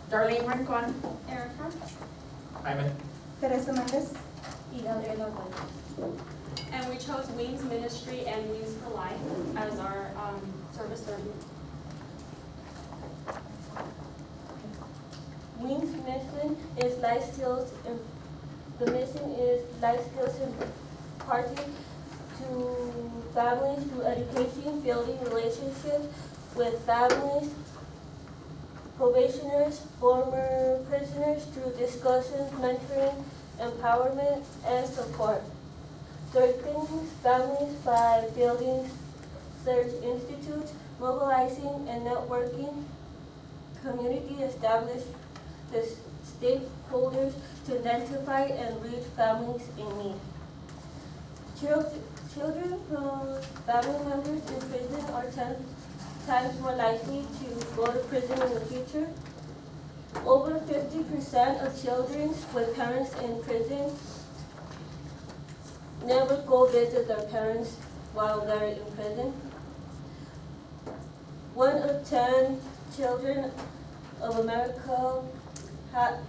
Darlene Rincon. Erica. Jaime. Teresa Mendez. Y Gabriela Bueno. And we chose Wings Ministry and Wings for Life as our service learning. Wings mission is life skills. The mission is life skills imparted to families through education, building relationships with families, probationers, former prisoners through discussions, mentoring, empowerment, and support. Strengthening families by building search institutes, mobilizing and networking, community establish the stakeholders to identify and reach families in need. Children from family members in prison are 10 times more likely to go to prison in the future. Over 50% of children with parents in prison never go visit their parents while they're in prison. 1 of 10 children of America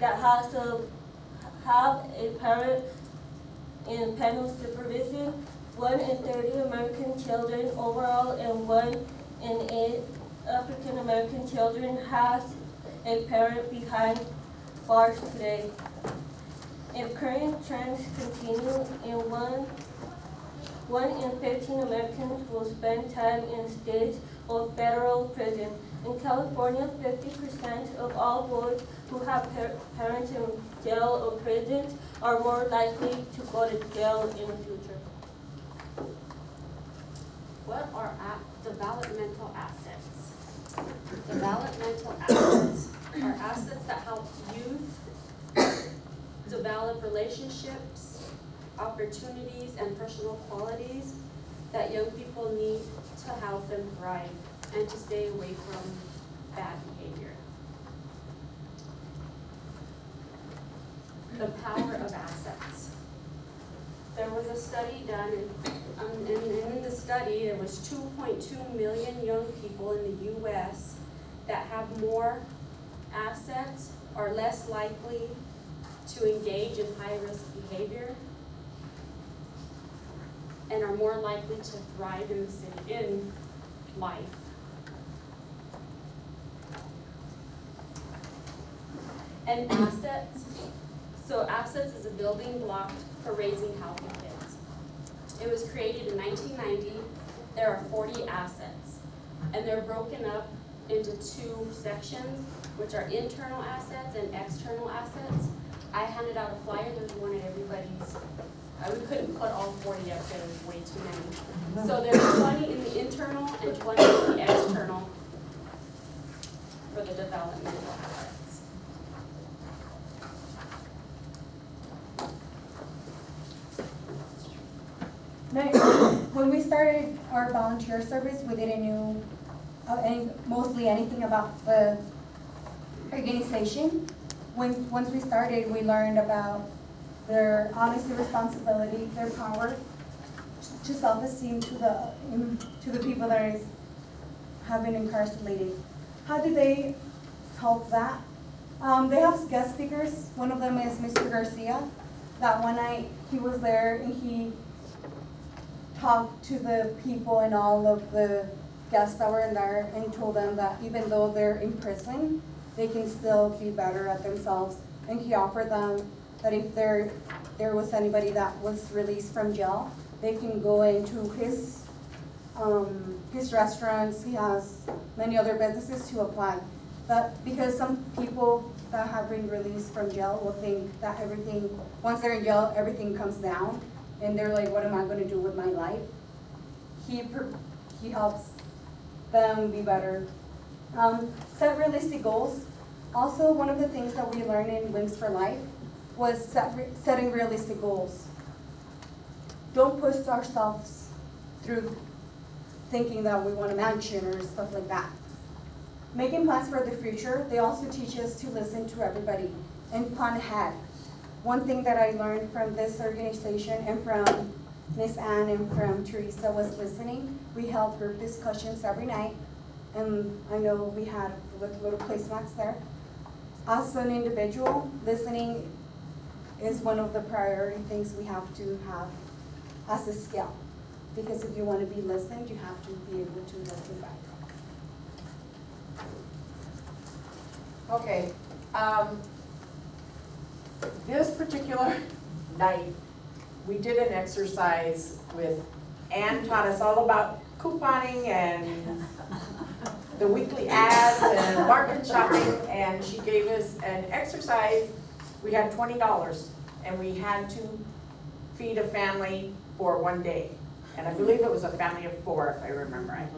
that have a parent in parental supervision. 1 in 30 American children overall, and 1 in 8 African American children has a parent behind bars today. If current trends continue, one in 15 Americans will spend time in state or federal prison. In California, 50% of all boys who have parents in jail or prisons are more likely to go to jail in the future. What are developmental assets? Developmental assets are assets that help youth develop relationships, opportunities, and personal qualities that young people need to help them thrive and to stay away from bad behavior. The power of assets. There was a study done, and in the study, there was 2.2 million young people in the U.S. that have more assets, are less likely to engage in high-risk behavior, and are more likely to thrive in life. And assets. So assets is a building block for raising healthy kids. It was created in 1990. There are 40 assets, and they're broken up into 2 sections, which are internal assets and external assets. I handed out a flyer. There's one at everybody's. We couldn't put all 40 up there. There's way too many. So there's 20 in the internal and 20 in the external for the developmental assets. When we started our volunteer service, we didn't know mostly anything about the organization. Once we started, we learned about their honesty, responsibility, their power to self-esteem to the people that have been incarcerated. How do they help that? They have guest speakers. One of them is Mr. Garcia. That one night he was there and he talked to the people and all of the guests that were in there and told them that even though they're in prison, they can still be better at themselves. And he offered them that if there was anybody that was released from jail, they can go into his restaurants. He has many other businesses to apply. But because some people that have been released from jail will think that everything, once they're in jail, everything comes down, and they're like, what am I going to do with my life? He helps them be better. Set realistic goals. Also, one of the things that we learned in Wings for Life was setting realistic goals. Don't push ourselves through thinking that we want a mansion or stuff like that. Making plans for the future. They also teach us to listen to everybody and plan ahead. One thing that I learned from this organization and from Miss Ann and from Teresa was listening. We held group discussions every night, and I know we had little placemats there. as an individual, listening is one of the priority things we have to have as a skill. Because if you want to be listened, you have to be able to listen back. Okay, this particular night, we did an exercise with, Ann taught us all about couponing and the weekly ads and market shopping, and she gave us an exercise. We had $20, and we had to feed a family for one day. And I believe it was a family of 4, if I remember right.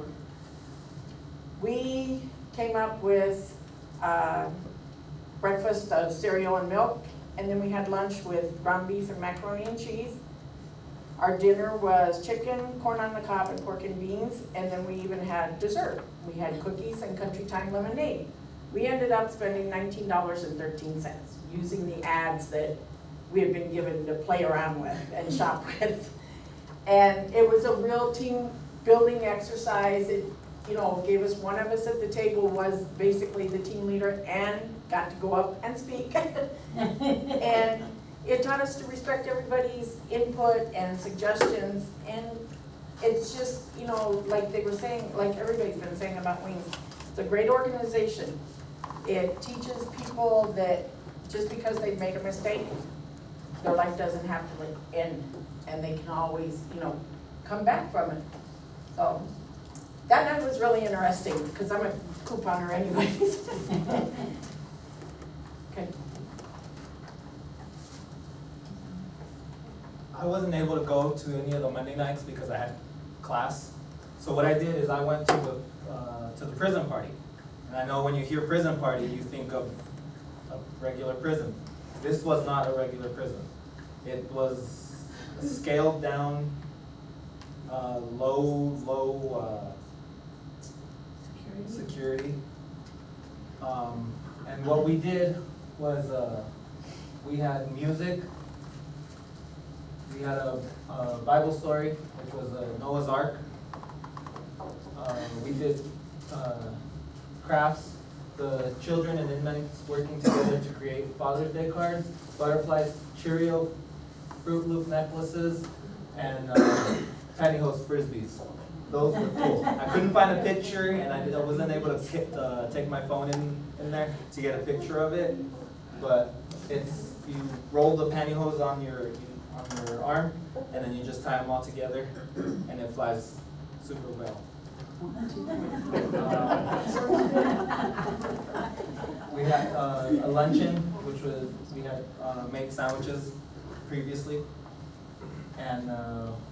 We came up with breakfast of cereal and milk, and then we had lunch with ground beef and macaroni and cheese. Our dinner was chicken, corn on the cob, and pork and beans, and then we even had dessert. We had cookies and Country Time lemonade. We ended up spending $19.13 using the ads that we had been given to play around with and shop with. And it was a real team building exercise. It, you know, gave us, one of us at the table was basically the team leader and got to go up and speak. And it taught us to respect everybody's input and suggestions, and it's just, you know, like they were saying, like everybody's been saying about Wings, it's a great organization. It teaches people that just because they've made a mistake, their life doesn't have to end, and they can always, you know, come back from it. So that night was really interesting, because I'm a couponer anyways. Okay. I wasn't able to go to any of the Monday nights because I had class. So what I did is I went to the prison party. And I know when you hear prison party, you think of a regular prison. This was not a regular prison. It was a scaled down, low security. And what we did was we had music. We had a Bible story, which was Noah's Ark. We did crafts, the children and inmates working together to create Father's Day cards, butterflies, Cheerio, Fruit Loop necklaces, and pantyhose frisbees. Those were cool. I couldn't find a picture, and I wasn't able to take my phone in there to get a picture of it. But it's, you roll the pantyhose on your arm, and then you just tie them all together, and it flies super well. We had a luncheon, which was, we had made sandwiches previously, and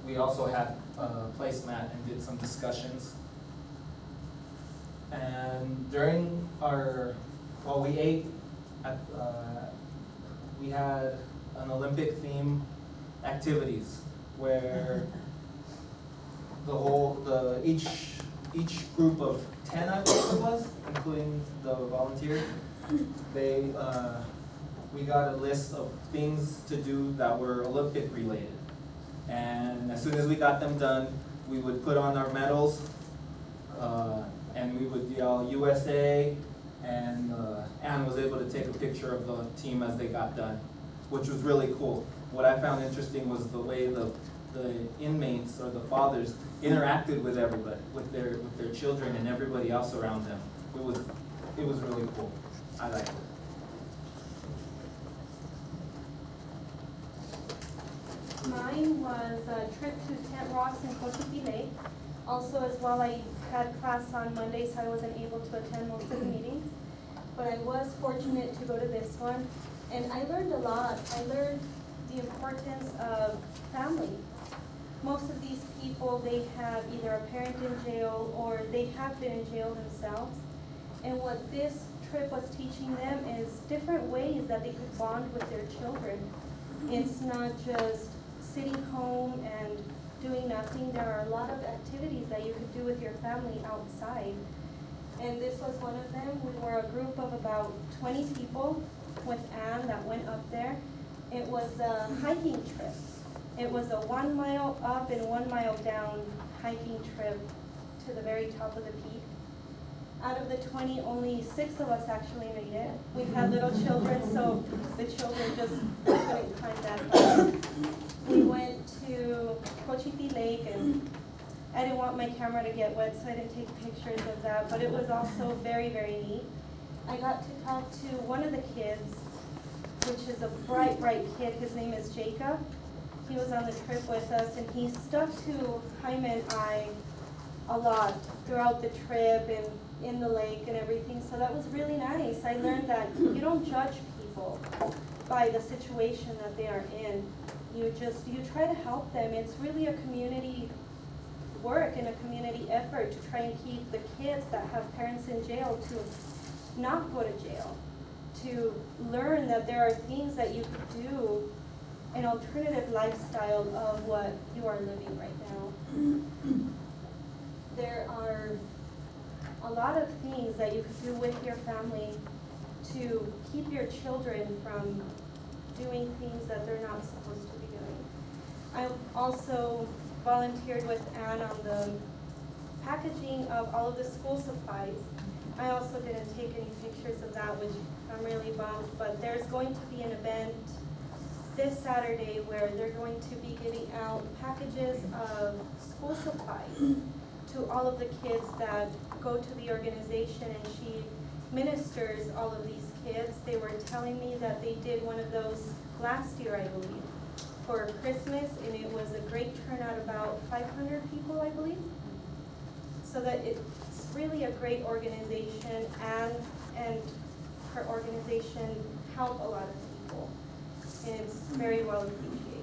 we also had a placemat and did some discussions. And during our, while we ate, we had an Olympic theme activities where each group of 10, I believe it was, including the volunteers, we got a list of things to do that were Olympic related. And as soon as we got them done, we would put on our medals, and we would yell USA, and Anne was able to take a picture of the team as they got done, which was really cool. What I found interesting was the way the inmates or the fathers interacted with everybody, with their children and everybody else around them. It was really cool. I liked it. Mine was a trip to Tent Rocks and Cochiti Lake. Also, as well, I had class on Monday, so I wasn't able to attend most of the meetings. But I was fortunate to go to this one, and I learned a lot. I learned the importance of family. Most of these people, they have either a parent in jail or they have been in jail themselves. And what this trip was teaching them is different ways that they could bond with their children. It's not just sitting home and doing nothing. There are a lot of activities that you could do with your family outside. And this was one of them. We were a group of about 20 people with Anne that went up there. It was a hiking trip. It was a 1 mile up and 1 mile down hiking trip to the very top of the peak. Out of the 20, only 6 of us actually made it. We had little children, so the children just couldn't climb that far. We went to Cochiti Lake, and I didn't want my camera to get wet, so I didn't take pictures of that, but it was also very, very neat. I got to talk to one of the kids, which is a bright, bright kid. His name is Jacob. He was on the trip with us, and he stuck to Jaime and I a lot throughout the trip and in the lake and everything, so that was really nice. I learned that you don't judge people by the situation that they are in. You try to help them. It's really a community work and a community effort to try and keep the kids that have parents in jail to not go to jail, to learn that there are things that you could do, an alternative lifestyle of what you are living right now. There are a lot of things that you could do with your family to keep your children from doing things that they're not supposed to be doing. I also volunteered with Anne on the packaging of all of the school supplies. I also didn't take any pictures of that, which I'm really bummed, but there's going to be an event this Saturday where they're going to be giving out packages of school supplies to all of the kids that go to the organization, and she ministers all of these kids. They were telling me that they did one of those last year, I believe, for Christmas, and it was a great turnout, about 500 people, I believe. So that it's really a great organization, and her organization help a lot of people, and it's very well appreciated.